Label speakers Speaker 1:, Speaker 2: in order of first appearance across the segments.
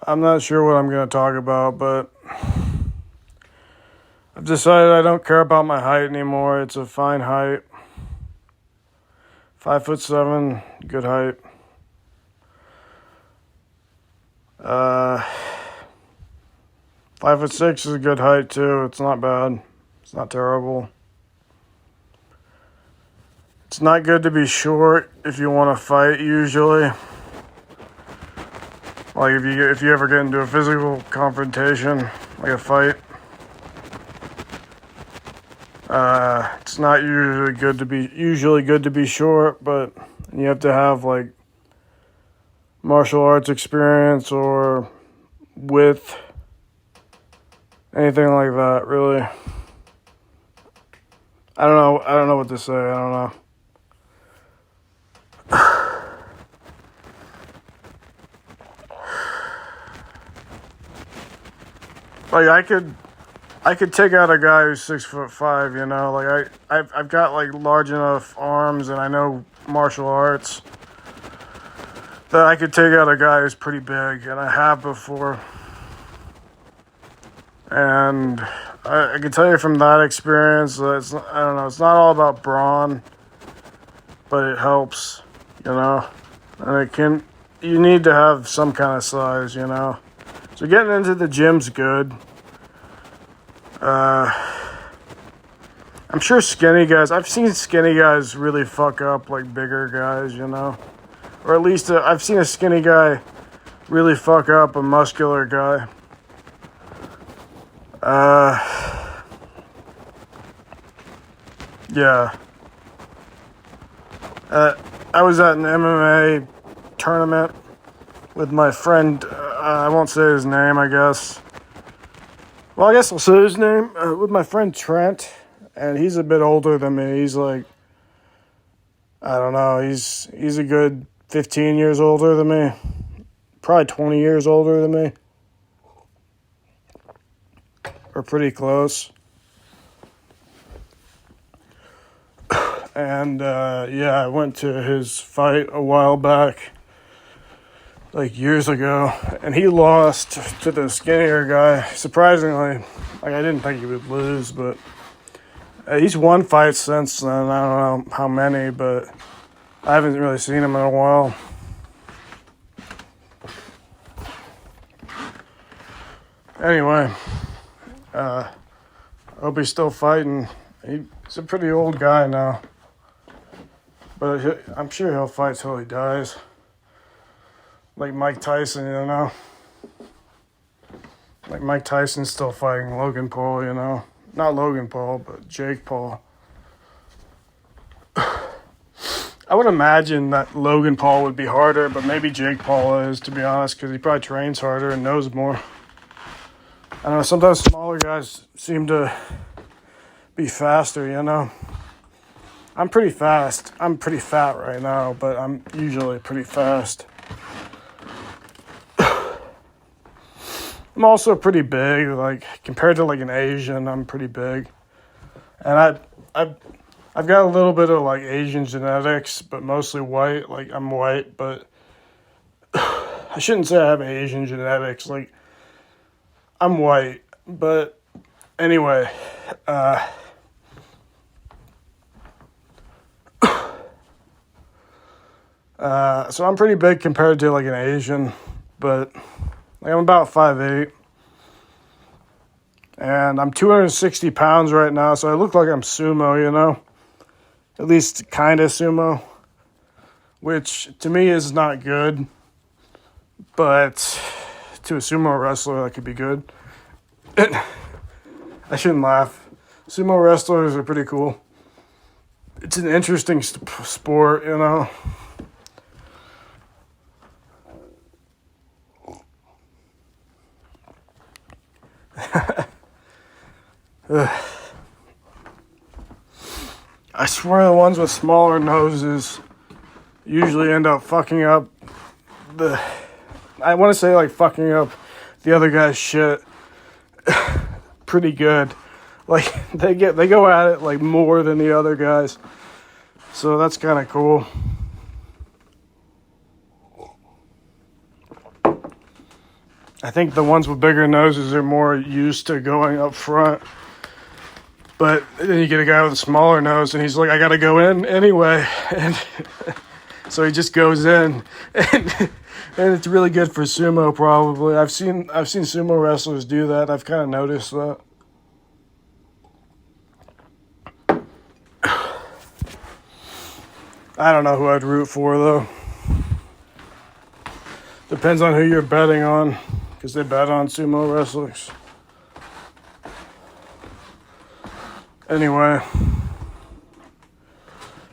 Speaker 1: I'm not sure what I'm going to talk about, but I've decided I don't care about my height anymore. It's a fine height. 5'7", good height. Uh, 5'6" is a good height too. It's not bad. It's not terrible. It's not good to be short if you want to fight usually. Like if you ever get into a physical confrontation, like a fight. It's not usually good to be short, but you have to have like martial arts experience or width, anything like that. Really, I don't know. I don't know what to say. I don't know. Like I could take out a guy who's 6'5", you know, like I've got like large enough arms and I know martial arts that I could take out a guy who's pretty big, and I have before. And I can tell you from that experience that I don't know, it's not all about brawn, but it helps, you know, and you need to have some kind of size, you know. So getting into the gym's good. I'm sure skinny guys, I've seen skinny guys really fuck up like bigger guys, you know? Or at least I've seen a skinny guy really fuck up a muscular guy. Yeah. I was at an MMA tournament with my friend, I won't say his name, I guess. Well, I guess I'll say his name. With my friend Trent, and he's a bit older than me. He's like, I don't know, he's a good 15 years older than me. Probably 20 years older than me. Or pretty close. And, I went to his fight a while back, like years ago, and he lost to the skinnier guy. Surprisingly, like I didn't think he would lose, but he's won fights since then. I don't know how many, but I haven't really seen him in a while. Anyway, I hope he's still fighting. He's a pretty old guy now, but I'm sure he'll fight till he dies. Like Mike Tyson, you know? Like Mike Tyson's still fighting Logan Paul, you know? Not Logan Paul, but Jake Paul. I would imagine that Logan Paul would be harder, but maybe Jake Paul is, to be honest, because he probably trains harder and knows more. I don't know, sometimes smaller guys seem to be faster, you know? I'm pretty fast. I'm pretty fat right now, but I'm usually pretty fast. I'm also pretty big, like compared to like an Asian, I'm pretty big. And I've got a little bit of like Asian genetics, but mostly white. Like I'm white, but I shouldn't say I have Asian genetics. Like I'm white, but anyway, so I'm pretty big compared to like an Asian, but like I'm about 5'8", and I'm 260 pounds right now, so I look like I'm sumo, you know? At least kind of sumo, which to me is not good, but to a sumo wrestler, that could be good. I shouldn't laugh. Sumo wrestlers are pretty cool. It's an interesting sport, you know? I swear the ones with smaller noses usually end up fucking up I want to say like fucking up the other guy's shit pretty good. Like they go at it like more than the other guys. So that's kind of cool. I think the ones with bigger noses are more used to going up front. But then you get a guy with a smaller nose, and he's like, I got to go in anyway. And so he just goes in. And it's really good for sumo, probably. I've seen sumo wrestlers do that. I've kind of noticed that. I don't know who I'd root for, though. Depends on who you're betting on, because they bet on sumo wrestlers. Anyway,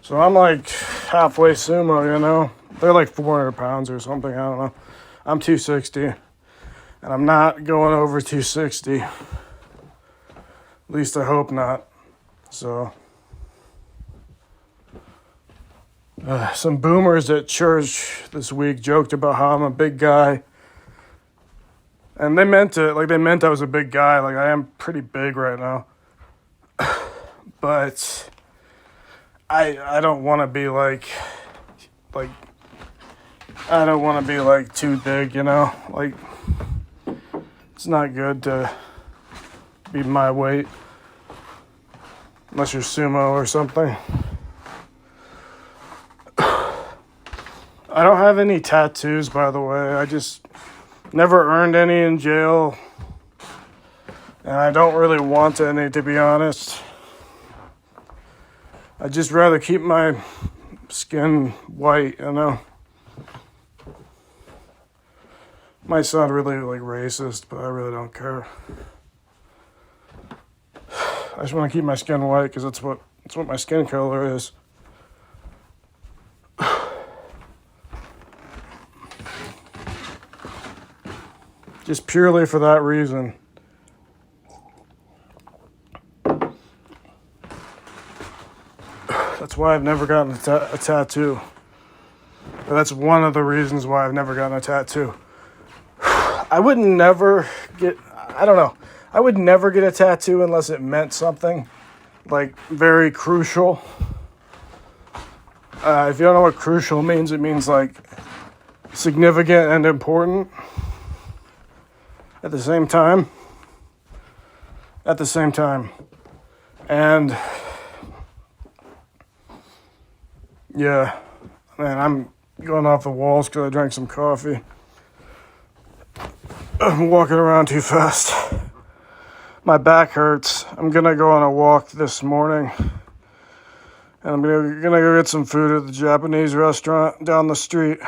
Speaker 1: so I'm like halfway sumo, you know? They're like 400 pounds or something, I don't know. I'm 260, and I'm not going over 260. At least I hope not. So, some boomers at church this week joked about how I'm a big guy. And they meant it, like they meant I was a big guy. Like I am pretty big right now. But I don't want to be like I don't want to be like too big, you know? Like it's not good to be my weight unless you're sumo or something. I don't have any tattoos, by the way. I just never earned any in jail. And I don't really want any, to be honest. I'd just rather keep my skin white, you know? Might sound really like racist, but I really don't care. I just want to keep my skin white because that's what my skin color is. Just purely for that reason. That's why I've never gotten a tattoo. But that's one of the reasons why I've never gotten a tattoo. I would never get a tattoo unless it meant something, like, very crucial. If you don't know what crucial means, it means, like, significant and important at the same time. And, yeah, man, I'm going off the walls because I drank some coffee. I'm walking around too fast. My back hurts. I'm gonna go on a walk this morning. And I'm gonna go get some food at the Japanese restaurant down the street.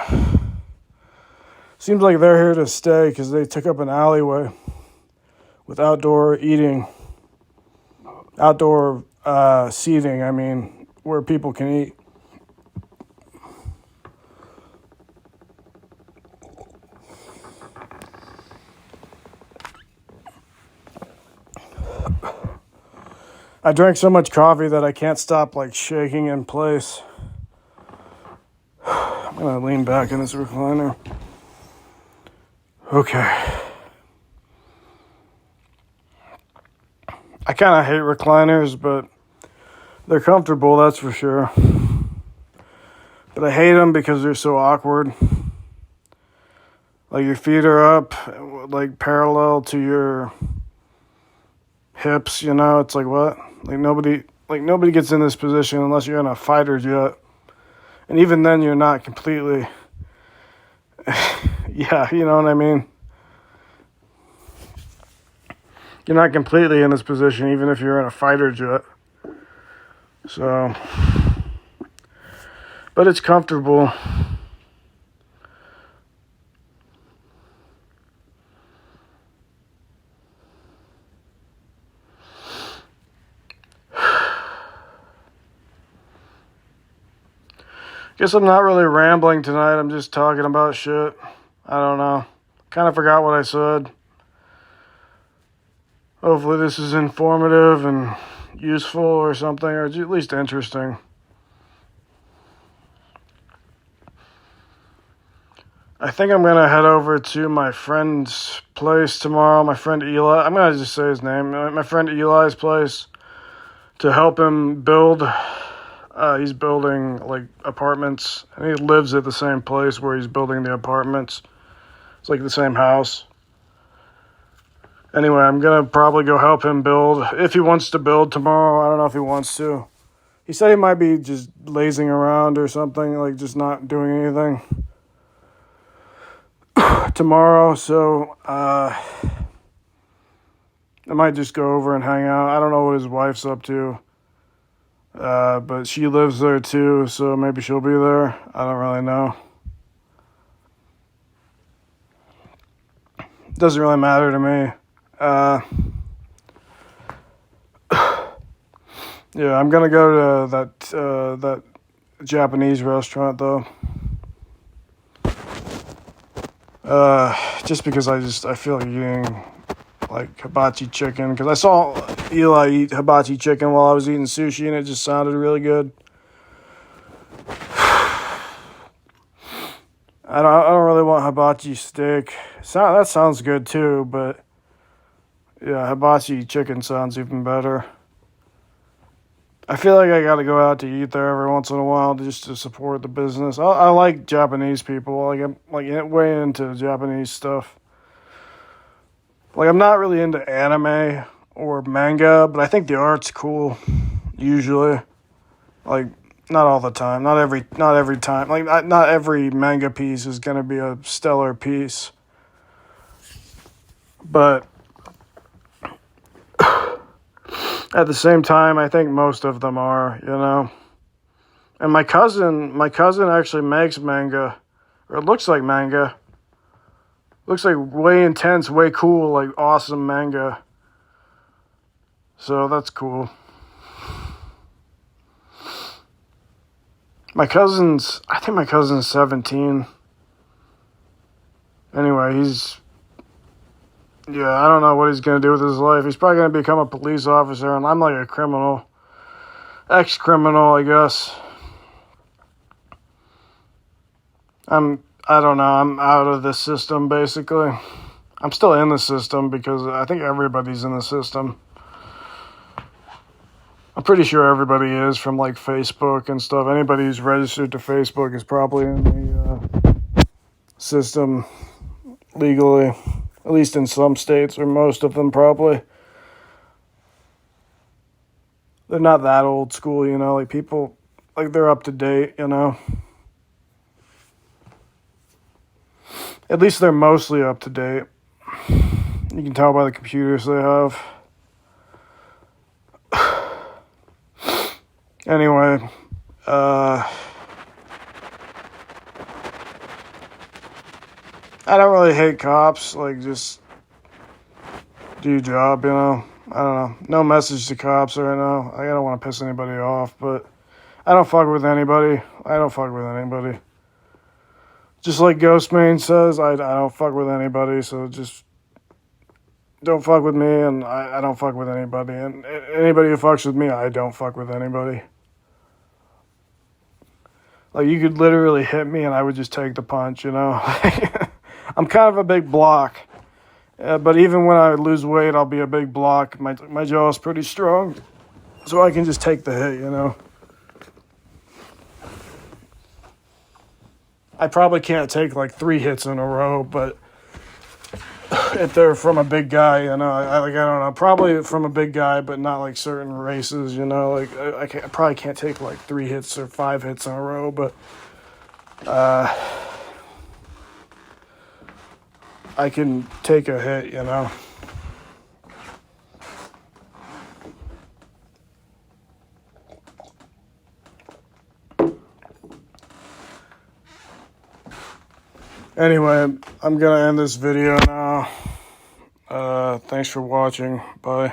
Speaker 1: Seems like they're here to stay because they took up an alleyway with outdoor eating. Outdoor seating, I mean, where people can eat. I drank so much coffee that I can't stop, like, shaking in place. I'm gonna lean back in this recliner. Okay. I kind of hate recliners, but they're comfortable, that's for sure. But I hate them because they're so awkward. Like, your feet are up, like, parallel to your hips, you know? It's like, what? Like nobody gets in this position unless you're in a fighter jet. And even then you're not completely yeah, you know what I mean? You're not completely in this position even if you're in a fighter jet. So, but it's comfortable. Guess I'm not really rambling tonight. I'm just talking about shit. I don't know. Kind of forgot what I said. Hopefully this is informative and useful or something, or at least interesting. I think I'm going to head over to my friend's place tomorrow. My friend Eli. I'm going to just say his name. My friend Eli's place to help him build. He's building, like, apartments, and he lives at the same place where he's building the apartments. It's like the same house. Anyway, I'm gonna probably go help him build if he wants to build tomorrow. I don't know if he wants to. He said he might be just lazing around or something, like just not doing anything tomorrow. So I might just go over and hang out. I don't know what his wife's up to, but she lives there too, so maybe she'll be there. I don't really know. Doesn't really matter to me. Yeah, I'm gonna go to that Japanese restaurant though. Just because I feel like eating like hibachi chicken, because I saw Eli eat hibachi chicken while I was eating sushi, and it just sounded really good. I don't really want hibachi steak. That sounds good too, but yeah, hibachi chicken sounds even better. I feel like I gotta go out to eat there every once in a while just to support the business. I like Japanese people. Like I'm way into Japanese stuff. Like I'm not really into anime or manga, but I think the art's cool. Usually, like not all the time, not every time. Like not every manga piece is gonna be a stellar piece, but at the same time, I think most of them are, you know. And my cousin actually makes manga, or it looks like manga. Looks like way intense, way cool, like awesome manga. So that's cool. I think my cousin's 17. Anyway, I don't know what he's going to do with his life. He's probably going to become a police officer, and I'm like a criminal. Ex-criminal, I guess. I don't know. I'm out of the system, basically. I'm still in the system because I think everybody's in the system. I'm pretty sure everybody is, from like Facebook and stuff. Anybody who's registered to Facebook is probably in the system legally. At least in some states, or most of them probably. They're not that old school, you know, like people, like they're up to date, you know. At least they're mostly up to date. You can tell by the computers they have. Anyway, I don't really hate cops, like just do your job, you know. I don't know. No message to cops right now. I don't want to piss anybody off, but I don't fuck with anybody. Just like Ghostman says, I don't fuck with anybody, so just don't fuck with me, and I don't fuck with anybody. And anybody who fucks with me, I don't fuck with anybody. Like, you could literally hit me, and I would just take the punch, you know. I'm kind of a big block. But even when I lose weight, I'll be a big block. My jaw's pretty strong, so I can just take the hit, you know. I probably can't take like 3 hits in a row, but if they're from a big guy, you know, I don't know, probably from a big guy, but not like certain races, you know. Like I probably can't take like 3 hits or 5 hits in a row, but I can take a hit, you know. Anyway, I'm gonna end this video now. Thanks for watching. Bye.